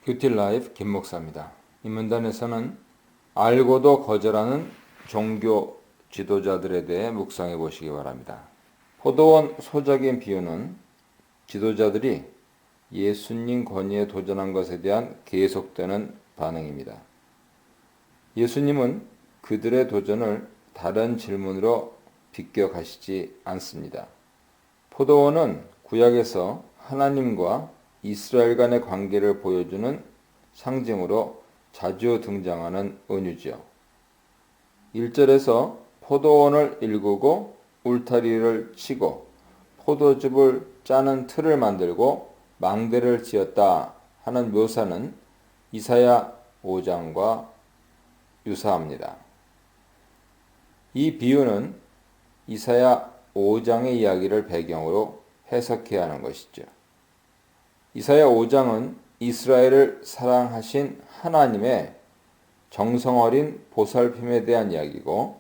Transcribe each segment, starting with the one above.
큐티라이프 김 목사입니다. 이 문단에서는 알고도 거절하는 종교 지도자들에 대해 묵상해 보시기 바랍니다. 포도원 소작인 비유는 지도자들이 예수님 권위에 도전한 것에 대한 계속되는 반응입니다. 예수님은 그들의 도전을 다른 질문으로 비껴가시지 않습니다. 포도원은 구약에서 하나님과 이스라엘 간의 관계를 보여주는 상징으로 자주 등장하는 은유지요. 1절에서 포도원을 일구고 울타리를 치고 포도즙을 짜는 틀을 만들고 망대를 지었다 하는 묘사는 이사야 5장과 유사합니다. 이 비유는 이사야 5장의 이야기를 배경으로 해석해야 하는 것이죠. 이사야 5장은 이스라엘을 사랑하신 하나님의 정성어린 보살핌에 대한 이야기고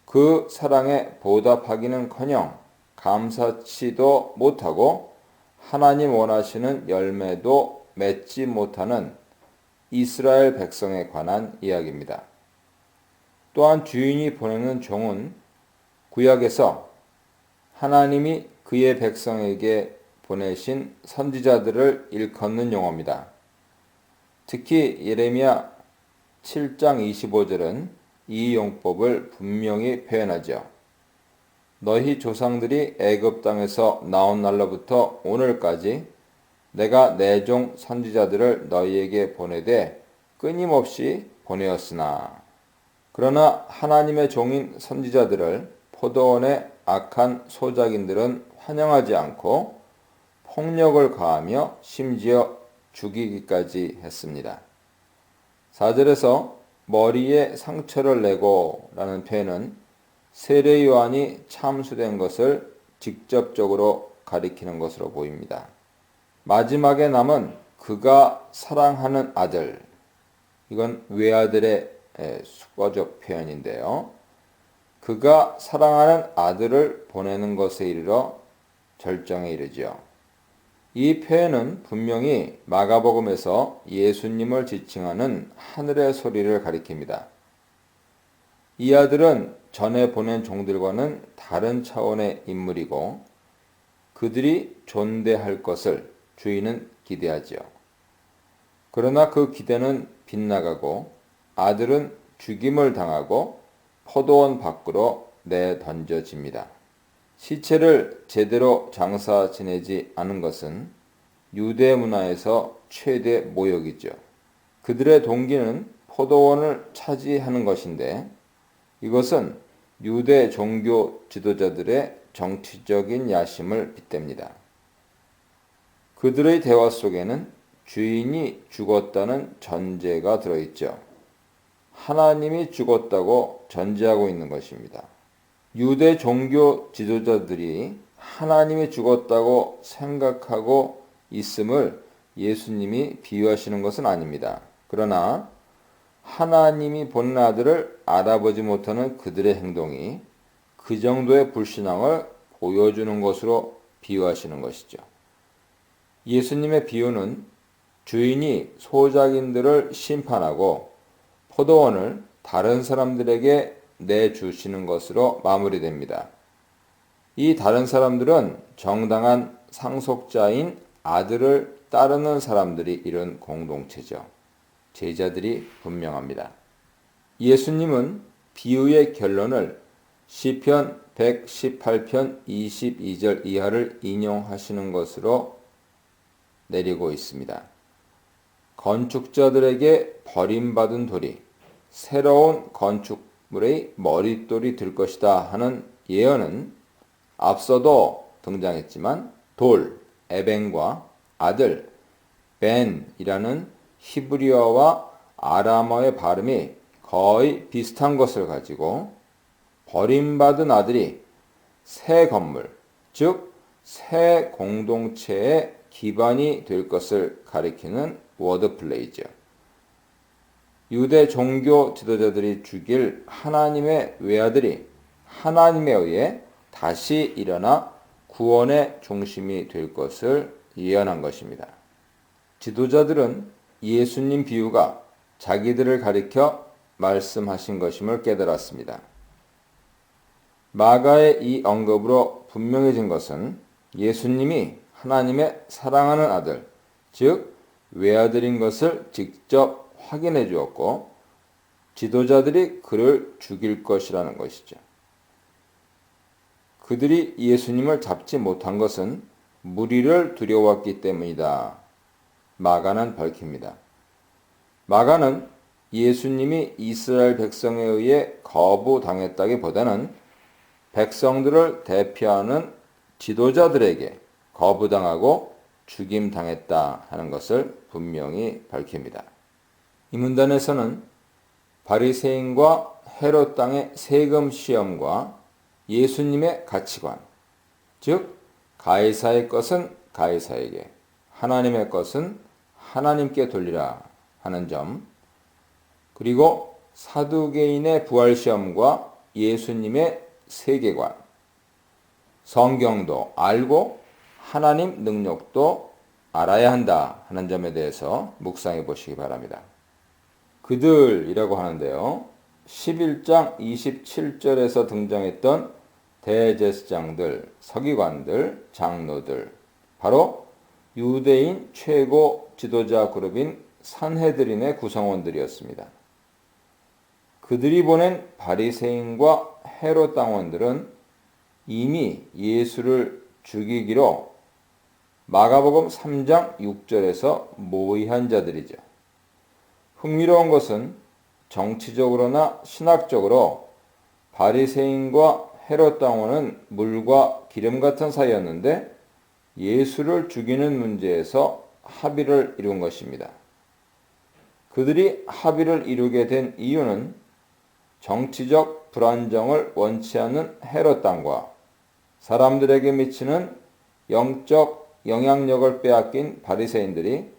그 사랑에 보답하기는커녕 감사치도 못하고 하나님 원하시는 열매도 맺지 못하는 이스라엘 백성에 관한 이야기입니다. 또한 주인이 보내는 종은 구약에서 하나님이 그의 백성에게 보내신 선지자들을 일컫는 용어입니다. 특히 예레미야 7장 25절은 이 용법을 분명히 표현하죠. 너희 조상들이 애굽 땅에서 나온 날로부터 오늘까지 내가 내 종 선지자들을 너희에게 보내되 끊임없이 보내었으나 그러나 하나님의 종인 선지자들을 포도원의 악한 소작인들은 환영하지 않고 폭력을 가하며 심지어 죽이기까지 했습니다. 4절에서 머리에 상처를 내고 라는 표현은 세례 요한이 참수된 것을 직접적으로 가리키는 것으로 보입니다. 마지막에 남은 그가 사랑하는 아들, 이건 외아들의 수거적 표현인데요. 그가 사랑하는 아들을 보내는 것에 이르러 절정에 이르죠. 이 표현은 분명히 마가복음에서 예수님을 지칭하는 하늘의 소리를 가리킵니다. 이 아들은 전에 보낸 종들과는 다른 차원의 인물이고 그들이 존대할 것을 주인은 기대하지요. 그러나 그 기대는 빗나가고 아들은 죽임을 당하고 포도원 밖으로 내던져집니다. 시체를 제대로 장사 지내지 않은 것은 유대 문화에서 최대 모욕이죠. 그들의 동기는 포도원을 차지하는 것인데 이것은 유대 종교 지도자들의 정치적인 야심을 빗댑니다. 그들의 대화 속에는 주인이 죽었다는 전제가 들어있죠. 하나님이 죽었다고 전제하고 있는 것입니다. 유대 종교 지도자들이 하나님이 죽었다고 생각하고 있음을 예수님이 비유하시는 것은 아닙니다. 그러나 하나님이 보낸 아들을 알아보지 못하는 그들의 행동이 그 정도의 불신앙을 보여주는 것으로 비유하시는 것이죠. 예수님의 비유는 주인이 소작인들을 심판하고 포도원을 다른 사람들에게 내주시는 것으로 마무리됩니다. 이 다른 사람들은 정당한 상속자인 아들을 따르는 사람들이 이룬 공동체죠. 제자들이 분명합니다. 예수님은 비유의 결론을 시편 118편 22절 이하를 인용하시는 것으로 내리고 있습니다. 건축자들에게 버림받은 돌이 새로운 건축물의 머릿돌이 될 것이다 하는 예언은 앞서도 등장했지만 돌, 에벤과 아들, 벤이라는 히브리어와 아람어의 발음이 거의 비슷한 것을 가지고 버림받은 아들이 새 건물, 즉 새 공동체의 기반이 될 것을 가리키는 워드플레이죠. 유대 종교 지도자들이 죽일 하나님의 외아들이 하나님에 의해 다시 일어나 구원의 중심이 될 것을 예언한 것입니다. 지도자들은 예수님 비유가 자기들을 가리켜 말씀하신 것임을 깨달았습니다. 마가의 이 언급으로 분명해진 것은 예수님이 하나님의 사랑하는 아들, 즉 외아들인 것을 직접 확인해 주었고 지도자들이 그를 죽일 것이라는 것이죠. 그들이 예수님을 잡지 못한 것은 무리를 두려웠기 때문이다. 마가는 밝힙니다. 마가는 예수님이 이스라엘 백성에 의해 거부당했다기보다는 백성들을 대표하는 지도자들에게 거부당하고 죽임당했다 하는 것을 분명히 밝힙니다. 이 문단에서는 바리새인과 헤롯 땅의 세금 시험과 예수님의 가치관, 즉 가이사의 것은 가이사에게, 하나님의 것은 하나님께 돌리라 하는 점, 그리고 사두개인의 부활시험과 예수님의 세계관, 성경도 알고 하나님 능력도 알아야 한다 하는 점에 대해서 묵상해 보시기 바랍니다. 그들이라고 하는데요. 11장 27절에서 등장했던 대제사장들, 서기관들, 장로들, 바로 유대인 최고 지도자 그룹인 산헤드린의 구성원들이었습니다. 그들이 보낸 바리새인과 헤롯 당원들은 이미 예수를 죽이기로 마가복음 3장 6절에서 모의한 자들이죠. 흥미로운 것은 정치적으로나 신학적으로 바리새인과 헤롯 당원은 물과 기름 같은 사이였는데 예수를 죽이는 문제에서 합의를 이룬 것입니다. 그들이 합의를 이루게 된 이유는 정치적 불안정을 원치 않는 헤롯 당과 사람들에게 미치는 영적 영향력을 빼앗긴 바리새인들이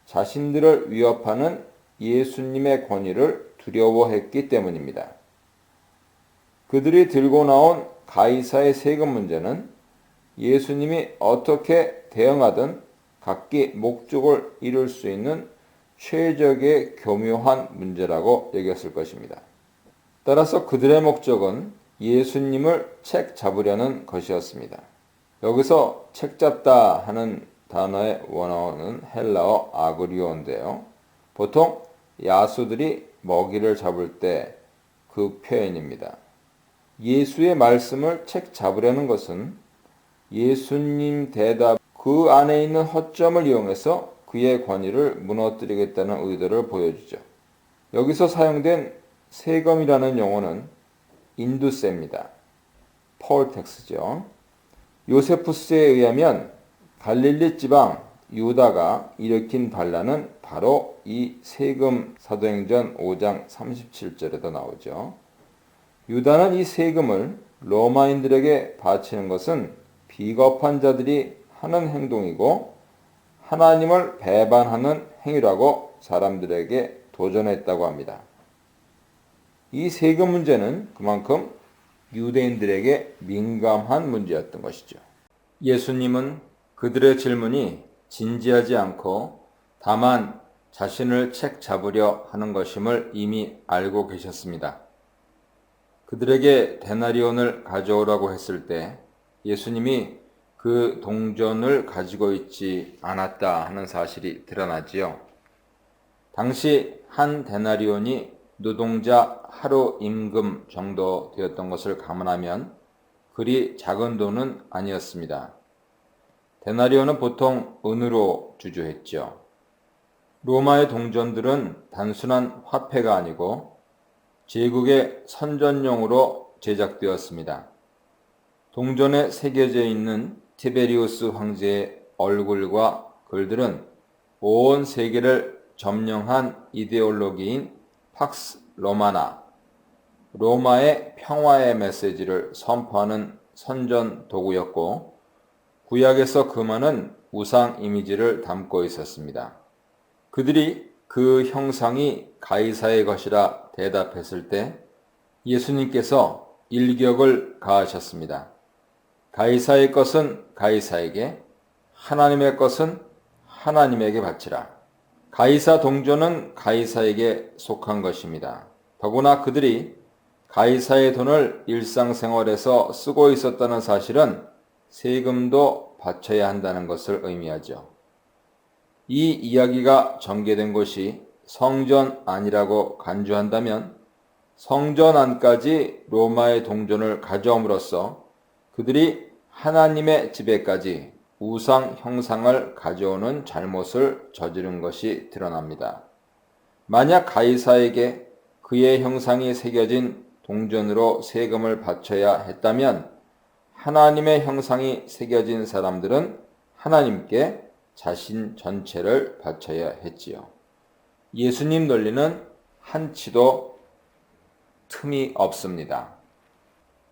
자신들을 위협하는 예수님의 권위를 두려워했기 때문입니다. 그들이 들고 나온 가이사의 세금 문제는 예수님이 어떻게 대응하든 각기 목적을 이룰 수 있는 최적의 교묘한 문제라고 여겼을 것입니다. 따라서 그들의 목적은 예수님을 책 잡으려는 것이었습니다. 여기서 책 잡다 하는 단어의 원어는 헬라어 아그리오인데요. 보통 야수들이 먹이를 잡을 때 그 표현입니다. 예수의 말씀을 책 잡으려는 것은 예수님 대답 그 안에 있는 허점을 이용해서 그의 권위를 무너뜨리겠다는 의도를 보여주죠. 여기서 사용된 세금이라는 용어는 인두세입니다. 폴텍스죠. 요세푸스에 의하면 갈릴리 지방 유다가 일으킨 반란은 바로 이 세금 사도행전 5장 37절에도 나오죠. 유다는 이 세금을 로마인들에게 바치는 것은 비겁한 자들이 하는 행동이고 하나님을 배반하는 행위라고 사람들에게 도전했다고 합니다. 이 세금 문제는 그만큼 유대인들에게 민감한 문제였던 것이죠. 예수님은 그들의 질문이 진지하지 않고 다만 자신을 책 잡으려 하는 것임을 이미 알고 계셨습니다. 그들에게 데나리온을 가져오라고 했을 때 예수님이 그 동전을 가지고 있지 않았다 하는 사실이 드러나지요. 당시 한 데나리온이 노동자 하루 임금 정도 되었던 것을 감안하면 그리 작은 돈은 아니었습니다. 데나리온은 보통 은으로 주조했죠. 로마의 동전들은 단순한 화폐가 아니고 제국의 선전용으로 제작되었습니다. 동전에 새겨져 있는 티베리우스 황제의 얼굴과 글들은 온 세계를 점령한 이데올로기인 팍스 로마나, 로마의 평화의 메시지를 선포하는 선전 도구였고 구약에서 그 많은 우상 이미지를 담고 있었습니다. 그들이 그 형상이 가이사의 것이라 대답했을 때 예수님께서 일격을 가하셨습니다. 가이사의 것은 가이사에게, 하나님의 것은 하나님에게 바치라. 가이사 동전은 가이사에게 속한 것입니다. 더구나 그들이 가이사의 돈을 일상생활에서 쓰고 있었다는 사실은 세금도 바쳐야 한다는 것을 의미하죠. 이 이야기가 전개된 곳이 성전 안이라고 간주한다면 성전 안까지 로마의 동전을 가져옴으로써 그들이 하나님의 집에까지 우상 형상을 가져오는 잘못을 저지른 것이 드러납니다. 만약 가이사에게 그의 형상이 새겨진 동전으로 세금을 바쳐야 했다면 하나님의 형상이 새겨진 사람들은 하나님께 자신 전체를 바쳐야 했지요. 예수님 논리는 한치도 틈이 없습니다.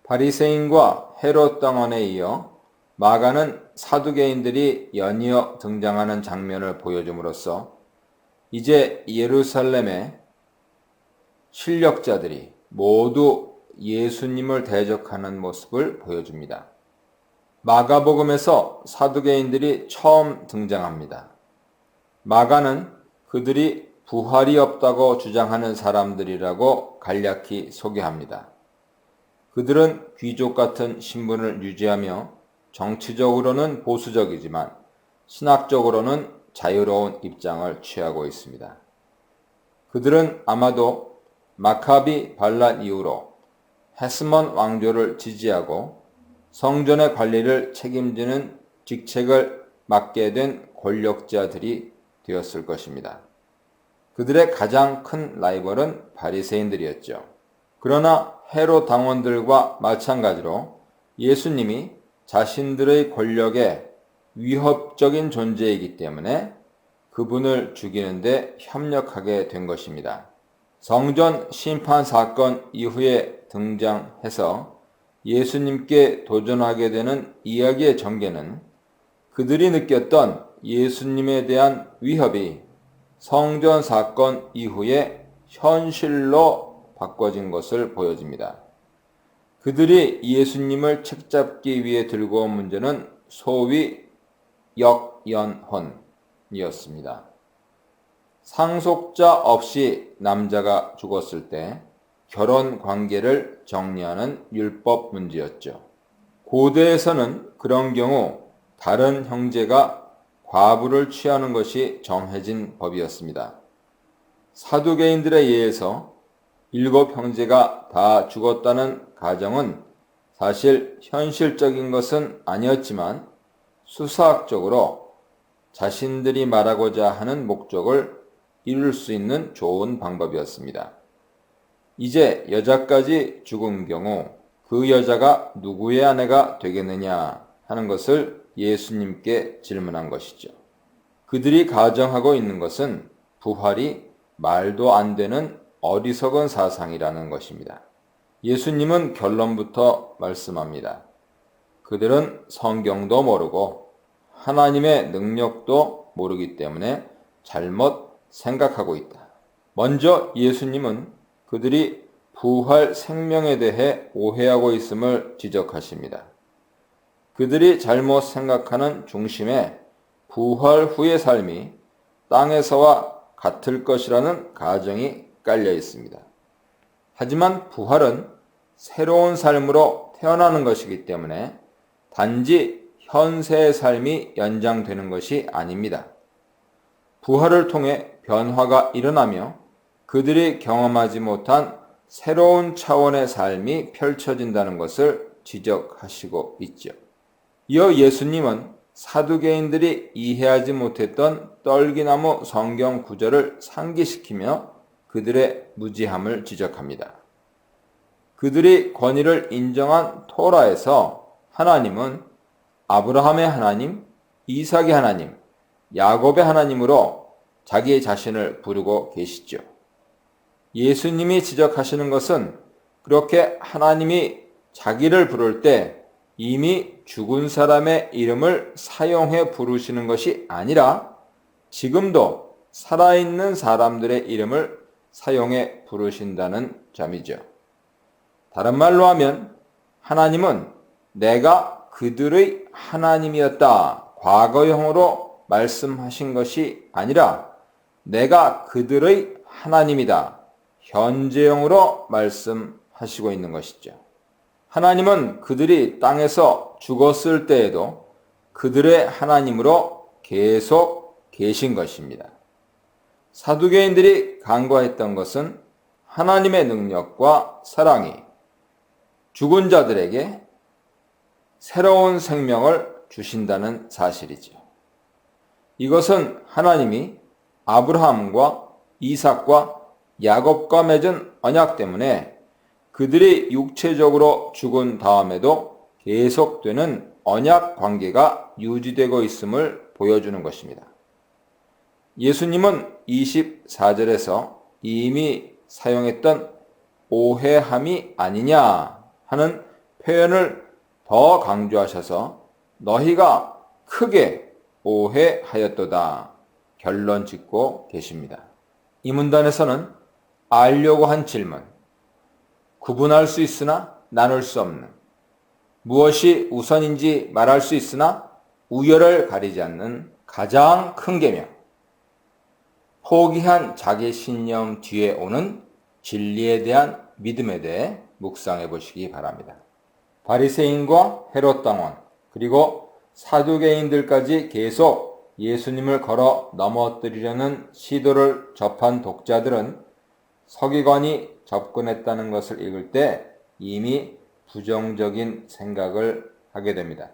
바리새인과 헤롯 당원에 이어 마가는 사두개인들이 연이어 등장하는 장면을 보여줌으로써 이제 예루살렘의 실력자들이 모두 예수님을 대적하는 모습을 보여줍니다. 마가복음에서 사두개인들이 처음 등장합니다. 마가는 그들이 부활이 없다고 주장하는 사람들이라고 간략히 소개합니다. 그들은 귀족 같은 신분을 유지하며 정치적으로는 보수적이지만 신학적으로는 자유로운 입장을 취하고 있습니다. 그들은 아마도 마카비 반란 이후로 헤스몬 왕조를 지지하고 성전의 관리를 책임지는 직책을 맡게 된 권력자들이 되었을 것입니다. 그들의 가장 큰 라이벌은 바리새인들이었죠. 그러나 헤롯 당원들과 마찬가지로 예수님이 자신들의 권력의 위협적인 존재이기 때문에 그분을 죽이는데 협력하게 된 것입니다. 성전 심판 사건 이후에 등장해서 예수님께 도전하게 되는 이야기의 전개는 그들이 느꼈던 예수님에 대한 위협이 성전 사건 이후에 현실로 바꿔진 것을 보여줍니다. 그들이 예수님을 책잡기 위해 들고 온 문제는 소위 역연혼이었습니다. 상속자 없이 남자가 죽었을 때 결혼 관계를 정리하는 율법 문제였죠. 고대에서는 그런 경우 다른 형제가 과부를 취하는 것이 정해진 법이었습니다. 사두개인들에 의해서 7 형제가 다 죽었다는 가정은 사실 현실적인 것은 아니었지만 수사학적으로 자신들이 말하고자 하는 목적을 이룰 수 있는 좋은 방법이었습니다. 이제 여자까지 죽은 경우 그 여자가 누구의 아내가 되겠느냐 하는 것을 예수님께 질문한 것이죠. 그들이 가정하고 있는 것은 부활이 말도 안 되는 어리석은 사상이라는 것입니다. 예수님은 결론부터 말씀합니다. 그들은 성경도 모르고 하나님의 능력도 모르기 때문에 잘못 생각하고 있다. 먼저 예수님은 그들이 부활 생명에 대해 오해하고 있음을 지적하십니다. 그들이 잘못 생각하는 중심에 부활 후의 삶이 땅에서와 같을 것이라는 가정이 깔려 있습니다. 하지만 부활은 새로운 삶으로 태어나는 것이기 때문에 단지 현세의 삶이 연장되는 것이 아닙니다. 부활을 통해 변화가 일어나며 그들이 경험하지 못한 새로운 차원의 삶이 펼쳐진다는 것을 지적하시고 있죠. 이어 예수님은 사두개인들이 이해하지 못했던 떨기나무 성경 구절을 상기시키며 그들의 무지함을 지적합니다. 그들이 권위를 인정한 토라에서 하나님은 아브라함의 하나님, 이삭의 하나님, 야곱의 하나님으로 자기 자신을 부르고 계시죠. 예수님이 지적하시는 것은 그렇게 하나님이 자기를 부를 때 이미 죽은 사람의 이름을 사용해 부르시는 것이 아니라 지금도 살아있는 사람들의 이름을 사용해 부르신다는 점이죠. 다른 말로 하면 하나님은 내가 그들의 하나님이었다 과거형으로 말씀하신 것이 아니라 내가 그들의 하나님이다. 현재형으로 말씀하시고 있는 것이죠. 하나님은 그들이 땅에서 죽었을 때에도 그들의 하나님으로 계속 계신 것입니다. 사두개인들이 간과했던 것은 하나님의 능력과 사랑이 죽은 자들에게 새로운 생명을 주신다는 사실이죠. 이것은 하나님이 아브라함과 이삭과 야곱과 맺은 언약 때문에 그들이 육체적으로 죽은 다음에도 계속되는 언약 관계가 유지되고 있음을 보여주는 것입니다. 예수님은 24절에서 이미 사용했던 오해함이 아니냐 하는 표현을 더 강조하셔서 너희가 크게 오해하였도다 결론 짓고 계십니다. 이 문단에서는 알려고 한 질문, 구분할 수 있으나 나눌 수 없는, 무엇이 우선인지 말할 수 있으나 우열을 가리지 않는 가장 큰 계명, 포기한 자기 신념 뒤에 오는 진리에 대한 믿음에 대해 묵상해 보시기 바랍니다. 바리새인과 헤롯 당원 그리고 사두개인들까지 계속 예수님을 걸어 넘어뜨리려는 시도를 접한 독자들은 서기관이 접근했다는 것을 읽을 때 이미 부정적인 생각을 하게 됩니다.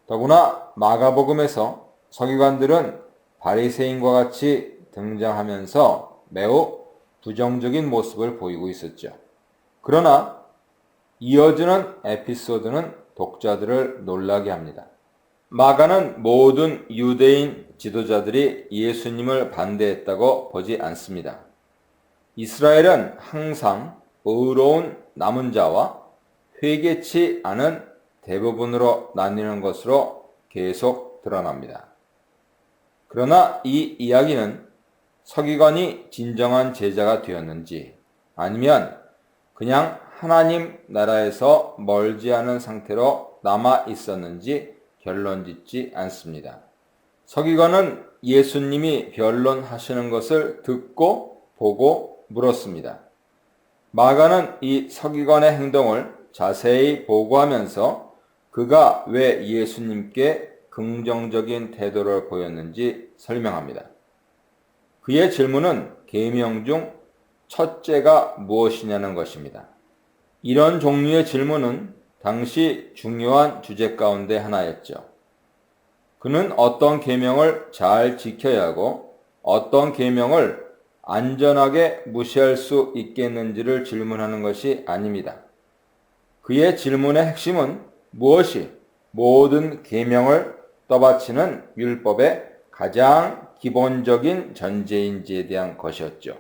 더구나 마가복음에서 서기관들은 바리새인과 같이 등장하면서 매우 부정적인 모습을 보이고 있었죠. 그러나 이어지는 에피소드는 독자들을 놀라게 합니다. 마가는 모든 유대인 지도자들이 예수님을 반대했다고 보지 않습니다. 이스라엘은 항상 의로운 남은 자와 회개치 않은 대부분으로 나뉘는 것으로 계속 드러납니다. 그러나 이 이야기는 서기관이 진정한 제자가 되었는지 아니면 그냥 하나님 나라에서 멀지 않은 상태로 남아 있었는지 결론 짓지 않습니다. 서기관은 예수님이 변론하시는 것을 듣고 보고 물었습니다. 마가는 이 서기관의 행동을 자세히 보고하면서 그가 왜 예수님께 긍정적인 태도를 보였는지 설명합니다. 그의 질문은 계명 중 첫째가 무엇이냐는 것입니다. 이런 종류의 질문은 당시 중요한 주제 가운데 하나였죠. 그는 어떤 계명을 잘 지켜야 하고 어떤 계명을 안전하게 무시할 수 있겠는지를 질문하는 것이 아닙니다. 그의 질문의 핵심은 무엇이 모든 계명을 떠받치는 율법의 가장 기본적인 전제인지에 대한 것이었죠.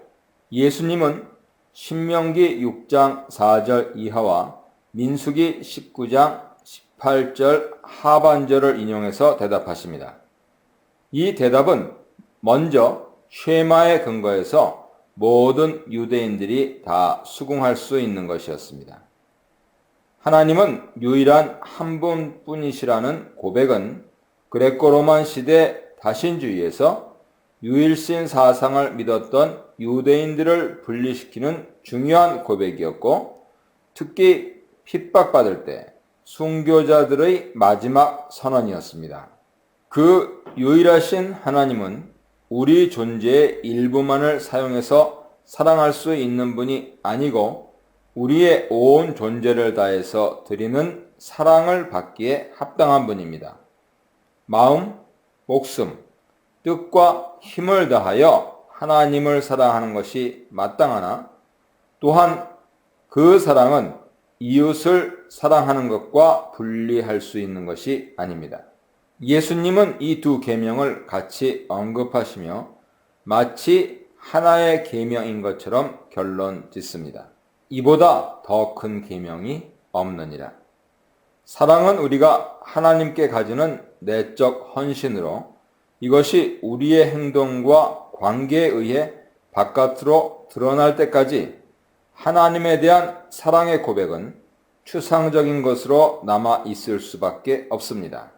예수님은 신명기 6장 4절 이하와 민수기 19장 18절 하반절을 인용해서 대답하십니다. 이 대답은 먼저 쉐마에 근거해서 모든 유대인들이 다 수긍할 수 있는 것이었습니다. 하나님은 유일한 한 분뿐이시라는 고백은 그레코로만 시대 다신주의에서 유일신 사상을 믿었던 유대인들을 분리시키는 중요한 고백이었고 특히 핍박받을 때 순교자들의 마지막 선언이었습니다. 그 유일하신 하나님은 우리 존재의 일부만을 사용해서 사랑할 수 있는 분이 아니고 우리의 온 존재를 다해서 드리는 사랑을 받기에 합당한 분입니다. 마음, 목숨, 뜻과 힘을 다하여 하나님을 사랑하는 것이 마땅하나 또한 그 사랑은 이웃을 사랑하는 것과 분리할 수 있는 것이 아닙니다. 예수님은 이 두 계명을 같이 언급하시며 마치 하나의 계명인 것처럼 결론 짓습니다. 이보다 더 큰 계명이 없느니라. 사랑은 우리가 하나님께 가지는 내적 헌신으로 이것이 우리의 행동과 관계에 의해 바깥으로 드러날 때까지 하나님에 대한 사랑의 고백은 추상적인 것으로 남아 있을 수밖에 없습니다.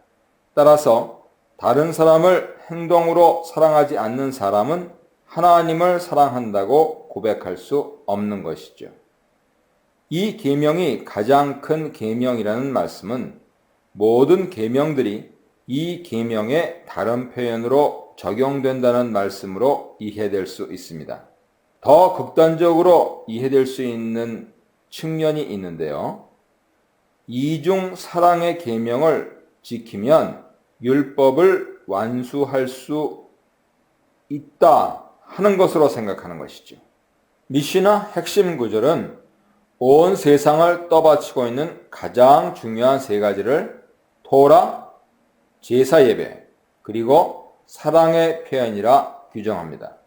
따라서 다른 사람을 행동으로 사랑하지 않는 사람은 하나님을 사랑한다고 고백할 수 없는 것이죠. 이 계명이 가장 큰 계명이라는 말씀은 모든 계명들이 이 계명의 다른 표현으로 적용된다는 말씀으로 이해될 수 있습니다. 더 극단적으로 이해될 수 있는 측면이 있는데요. 이중 사랑의 계명을 지키면 율법을 완수할 수 있다 하는 것으로 생각하는 것이죠. 미시나 핵심 구절은 온 세상을 떠받치고 있는 가장 중요한 세 가지를 토라, 제사 예배, 그리고 사랑의 표현이라 규정합니다.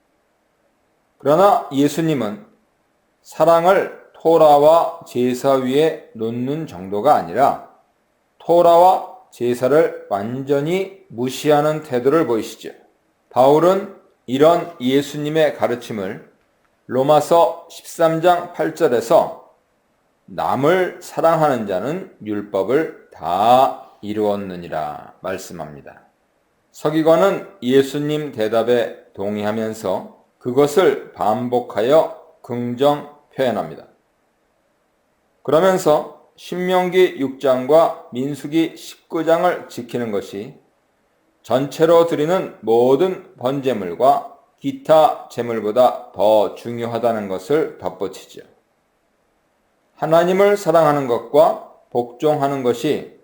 그러나 예수님은 사랑을 토라와 제사 위에 놓는 정도가 아니라 토라와 제사를 완전히 무시하는 태도를 보이시죠. 바울은 이런 예수님의 가르침을 로마서 13장 8절에서 남을 사랑하는 자는 율법을 다 이루었느니라 말씀합니다. 서기관은 예수님 대답에 동의하면서 그것을 반복하여 긍정 표현합니다. 그러면서 신명기 6장과 민수기 19장을 지키는 것이 전체로 드리는 모든 번제물과 기타 제물보다 더 중요하다는 것을 덧붙이죠. 하나님을 사랑하는 것과 복종하는 것이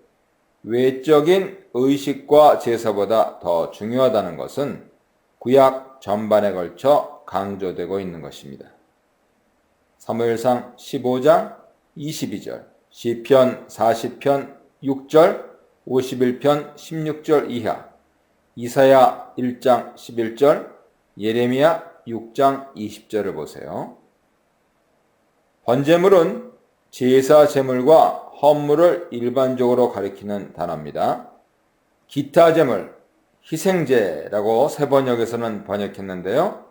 외적인 의식과 제사보다 더 중요하다는 것은 구약 전반에 걸쳐 강조되고 있는 것입니다. 사무엘상 15장 22절, 시편 40편 6절, 51편 16절 이하, 이사야 1장 11절, 예레미야 6장 20절을 보세요. 번제물은 제사 제물과 헌물을 일반적으로 가리키는 단어입니다. 기타 제물, 희생제라고 세번역에서는 번역했는데요.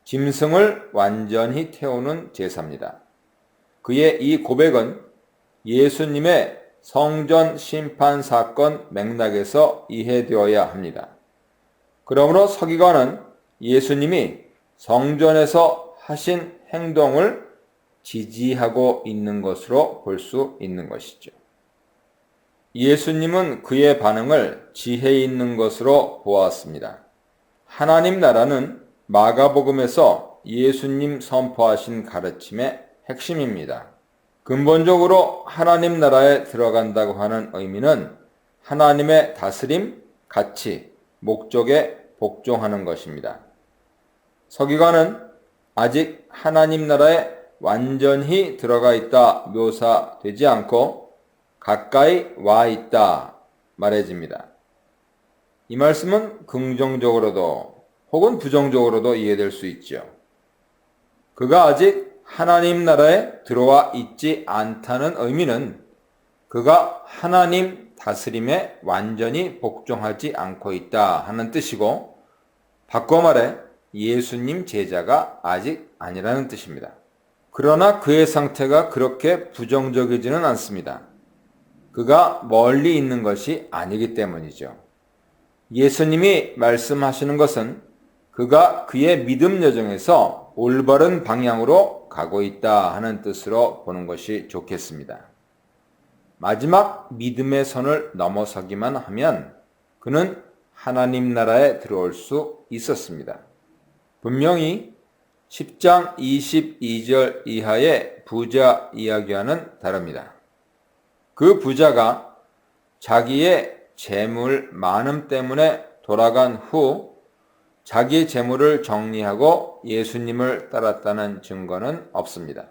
짐승을 완전히 태우는 제사입니다. 그의 이 고백은 예수님의 성전 심판 사건 맥락에서 이해되어야 합니다. 그러므로 서기관은 예수님이 성전에서 하신 행동을 지지하고 있는 것으로 볼 수 있는 것이죠. 예수님은 그의 반응을 지혜 있는 것으로 보았습니다. 하나님 나라는 마가복음에서 예수님 선포하신 가르침의 핵심입니다. 근본적으로 하나님 나라에 들어간다고 하는 의미는 하나님의 다스림, 가치, 목적에 복종하는 것입니다. 서기관은 아직 하나님 나라에 완전히 들어가 있다 묘사되지 않고 가까이 와 있다 말해집니다. 이 말씀은 긍정적으로도 혹은 부정적으로도 이해될 수 있죠. 그가 아직 하나님 나라에 들어와 있지 않다는 의미는 그가 하나님 다스림에 완전히 복종하지 않고 있다 하는 뜻이고, 바꿔 말해 예수님 제자가 아직 아니라는 뜻입니다. 그러나 그의 상태가 그렇게 부정적이지는 않습니다. 그가 멀리 있는 것이 아니기 때문이죠. 예수님이 말씀하시는 것은 그가 그의 믿음 여정에서 올바른 방향으로 가고 있다 하는 뜻으로 보는 것이 좋겠습니다. 마지막 믿음의 선을 넘어서기만 하면 그는 하나님 나라에 들어올 수 있었습니다. 분명히 10장 22절 이하의 부자 이야기와는 다릅니다. 그 부자가 자기의 재물 많음 때문에 돌아간 후 자기 재물을 정리하고 예수님을 따랐다는 증거는 없습니다.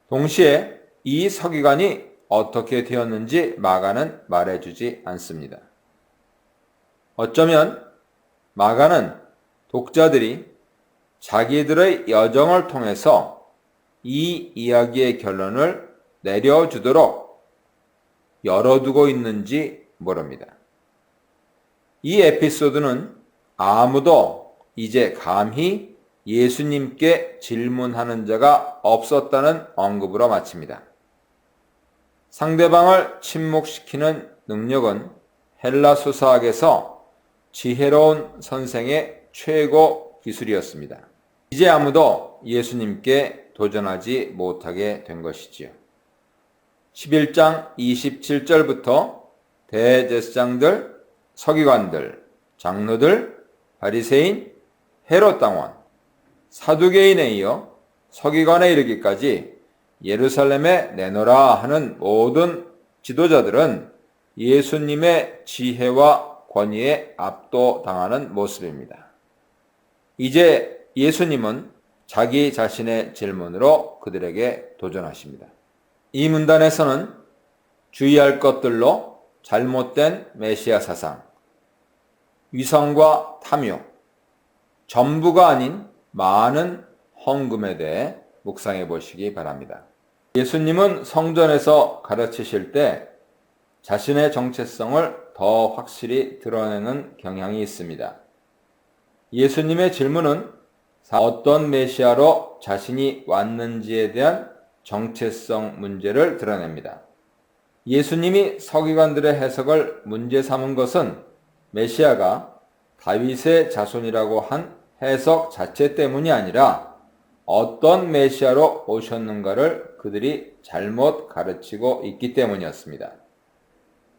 동시에 이 서기관이 어떻게 되었는지 마가는 말해주지 않습니다. 어쩌면 마가는 독자들이 자기들의 여정을 통해서 이 이야기의 결론을 내려주도록 열어두고 있는지 모릅니다. 이 에피소드는 아무도 이제 감히 예수님께 질문하는 자가 없었다는 언급으로 마칩니다. 상대방을 침묵시키는 능력은 헬라 수사학에서 지혜로운 선생의 최고 기술이었습니다. 이제 아무도 예수님께 도전하지 못하게 된 것이지요. 11장 27절부터 대제사장들, 서기관들, 장로들, 바리새인, 헤롯 당원, 사두개인에 이어 서기관에 이르기까지 예루살렘에 내놓으라 하는 모든 지도자들은 예수님의 지혜와 권위에 압도당하는 모습입니다. 이제 예수님은 자기 자신의 질문으로 그들에게 도전하십니다. 이 문단에서는 주의할 것들로 잘못된 메시아 사상, 위선과 탐욕, 전부가 아닌 많은 헌금에 대해 묵상해 보시기 바랍니다. 예수님은 성전에서 가르치실 때 자신의 정체성을 더 확실히 드러내는 경향이 있습니다. 예수님의 질문은 어떤 메시아로 자신이 왔는지에 대한 정체성 문제를 드러냅니다. 예수님이 서기관들의 해석을 문제 삼은 것은 메시아가 다윗의 자손이라고 한 해석 자체 때문이 아니라 어떤 메시아로 오셨는가를 그들이 잘못 가르치고 있기 때문이었습니다.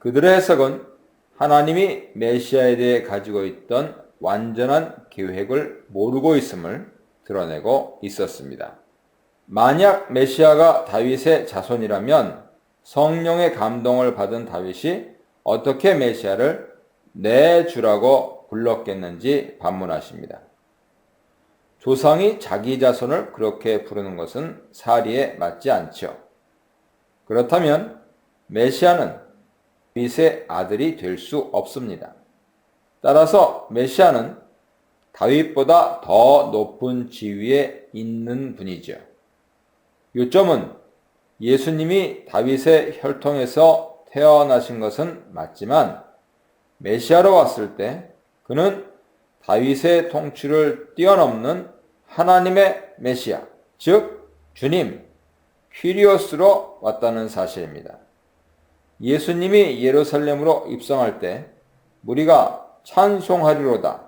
그들의 해석은 하나님이 메시아에 대해 가지고 있던 완전한 계획을 모르고 있음을 드러내고 있었습니다. 만약 메시아가 다윗의 자손이라면 성령의 감동을 받은 다윗이 어떻게 메시아를 내 주라고 불렀겠는지 반문하십니다. 조상이 자기 자손을 그렇게 부르는 것은 사리에 맞지 않죠. 그렇다면 메시아는 다윗의 아들이 될 수 없습니다. 따라서 메시아는 다윗보다 더 높은 지위에 있는 분이죠. 요점은 예수님이 다윗의 혈통에서 태어나신 것은 맞지만 메시아로 왔을 때 그는 다윗의 통치를 뛰어넘는 하나님의 메시아, 즉 주님, 퀴리오스로 왔다는 사실입니다. 예수님이 예루살렘으로 입성할 때 무리가 찬송하리로다.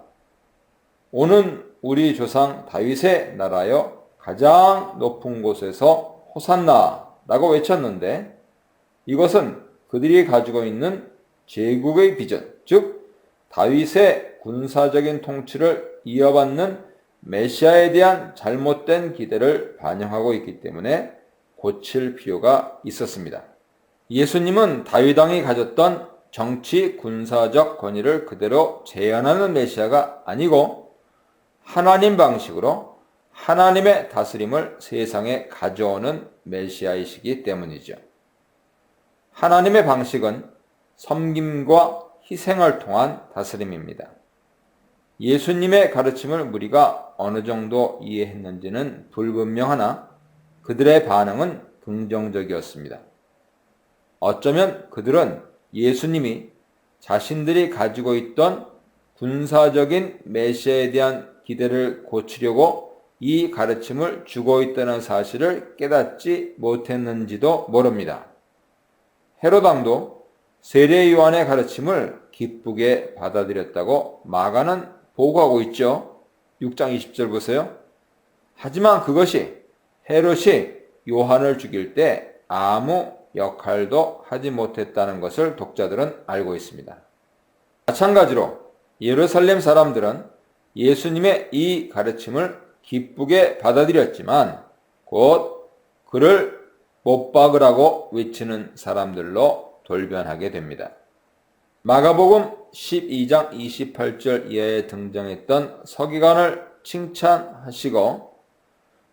오는 우리 조상 다윗의 나라여 가장 높은 곳에서 호산나라고 외쳤는데 이것은 그들이 가지고 있는 제국의 비전, 즉 다윗의 군사적인 통치를 이어받는 메시아에 대한 잘못된 기대를 반영하고 있기 때문에 고칠 필요가 있었습니다. 예수님은 다윗 왕이 가졌던 정치 군사적 권위를 그대로 재현하는 메시아가 아니고 하나님 방식으로 하나님의 다스림을 세상에 가져오는 메시아이시기 때문이죠. 하나님의 방식은 섬김과 희생을 통한 다스림입니다. 예수님의 가르침을 무리가 어느 정도 이해했는지는 불분명하나 그들의 반응은 긍정적이었습니다. 어쩌면 그들은 예수님이 자신들이 가지고 있던 군사적인 메시아에 대한 기대를 고치려고 이 가르침을 주고 있다는 사실을 깨닫지 못했는지도 모릅니다. 헤롯 왕도 세례 요한의 가르침을 기쁘게 받아들였다고 마가는 보고하고 있죠. 6장 20절 보세요. 하지만 그것이 헤롯이 요한을 죽일 때 아무 역할도 하지 못했다는 것을 독자들은 알고 있습니다. 마찬가지로 예루살렘 사람들은 예수님의 이 가르침을 기쁘게 받아들였지만 곧 그를 못 박으라고 외치는 사람들로 돌변하게 됩니다. 마가복음 12장 28절 이하에 등장했던 서기관을 칭찬하시고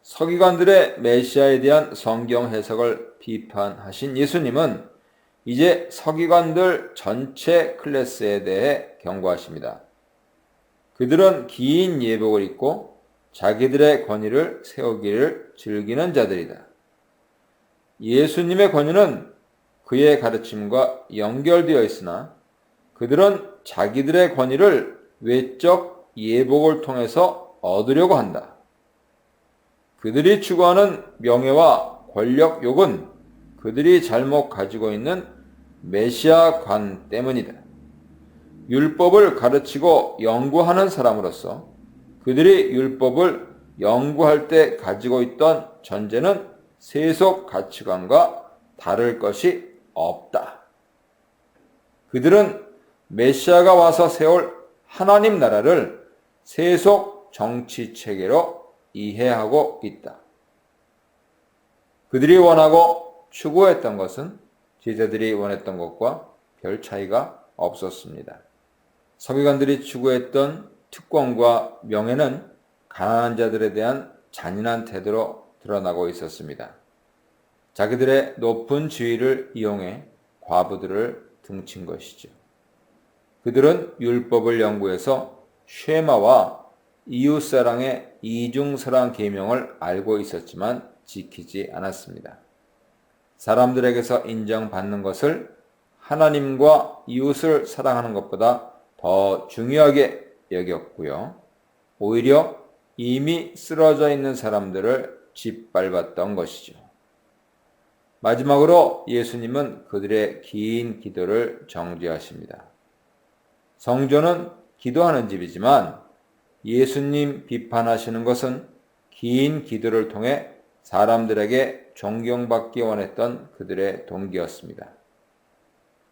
서기관들의 메시아에 대한 성경 해석을 비판하신 예수님은 이제 서기관들 전체 클래스에 대해 경고하십니다. 그들은 긴 예복을 입고 자기들의 권위를 세우기를 즐기는 자들이다. 예수님의 권위는 그의 가르침과 연결되어 있으나 그들은 자기들의 권위를 외적 예복을 통해서 얻으려고 한다. 그들이 추구하는 명예와 권력욕은 그들이 잘못 가지고 있는 메시아관 때문이다. 율법을 가르치고 연구하는 사람으로서 그들이 율법을 연구할 때 가지고 있던 전제는 세속 가치관과 다를 것이 없다. 그들은 메시아가 와서 세울 하나님 나라를 세속 정치 체계로 이해하고 있다. 그들이 원하고 추구했던 것은 제자들이 원했던 것과 별 차이가 없었습니다. 서기관들이 추구했던 특권과 명예는 가난한 자들에 대한 잔인한 태도로 드러나고 있었습니다. 자기들의 높은 지위를 이용해 과부들을 등친 것이죠. 그들은 율법을 연구해서 쉐마와 이웃사랑의 이중사랑 계명을 알고 있었지만 지키지 않았습니다. 사람들에게서 인정받는 것을 하나님과 이웃을 사랑하는 것보다 더 중요하게 여겼고요. 오히려 이미 쓰러져 있는 사람들을 짓밟았던 것이죠. 마지막으로 예수님은 그들의 긴 기도를 정죄하십니다. 성전은 기도하는 집이지만 예수님 비판하시는 것은 긴 기도를 통해 사람들에게 존경받기 원했던 그들의 동기였습니다.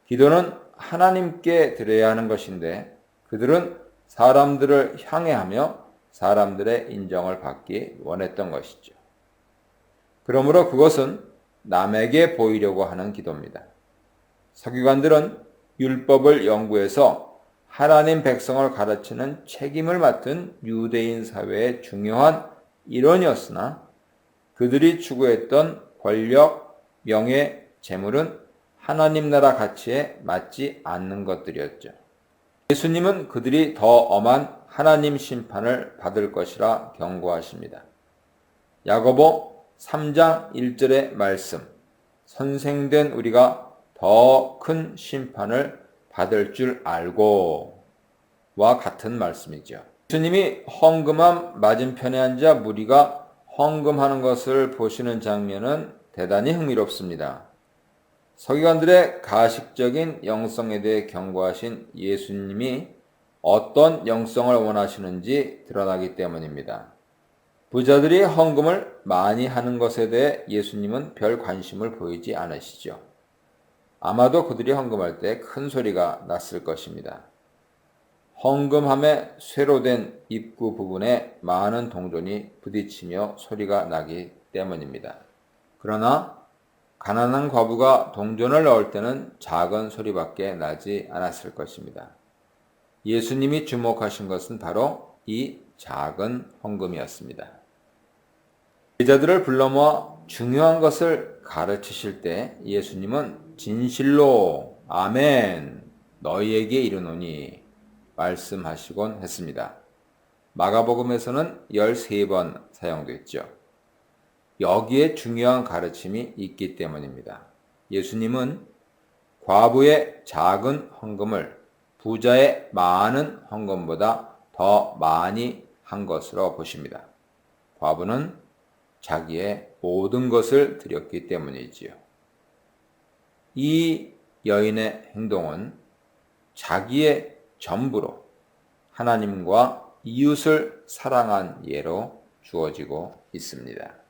기도는 하나님께 드려야 하는 것인데 그들은 사람들을 향해 하며 사람들의 인정을 받기 원했던 것이죠. 그러므로 그것은 남에게 보이려고 하는 기도입니다. 서기관들은 율법을 연구해서 하나님 백성을 가르치는 책임을 맡은 유대인 사회의 중요한 일원이었으나 그들이 추구했던 권력, 명예, 재물은 하나님 나라 가치에 맞지 않는 것들이었죠. 예수님은 그들이 더 엄한 하나님 심판을 받을 것이라 경고하십니다. 야고보 3장 1절의 말씀, 선생된 우리가 더 큰 심판을 받을 줄 알고 와 같은 말씀이죠. 예수님이 헌금함 맞은편에 앉아 무리가 헌금하는 것을 보시는 장면은 대단히 흥미롭습니다. 서기관들의 가식적인 영성에 대해 경고하신 예수님이 어떤 영성을 원하시는지 드러나기 때문입니다. 부자들이 헌금을 많이 하는 것에 대해 예수님은 별 관심을 보이지 않으시죠. 아마도 그들이 헌금할 때 큰 소리가 났을 것입니다. 헌금함에 쇠로 된 입구 부분에 많은 동전이 부딪히며 소리가 나기 때문입니다. 그러나 가난한 과부가 동전을 넣을 때는 작은 소리밖에 나지 않았을 것입니다. 예수님이 주목하신 것은 바로 이 작은 헌금이었습니다. 제자들을 불러 모아 중요한 것을 가르치실 때 예수님은 진실로 아멘 너희에게 이르노니 말씀하시곤 했습니다. 마가복음에서는 13번 사용됐죠. 여기에 중요한 가르침이 있기 때문입니다. 예수님은 과부의 작은 헌금을 부자의 많은 헌금보다 더 많이 한 것으로 보십니다. 과부는 자기의 모든 것을 드렸기 때문이지요. 이 여인의 행동은 자기의 전부로 하나님과 이웃을 사랑한 예로 주어지고 있습니다.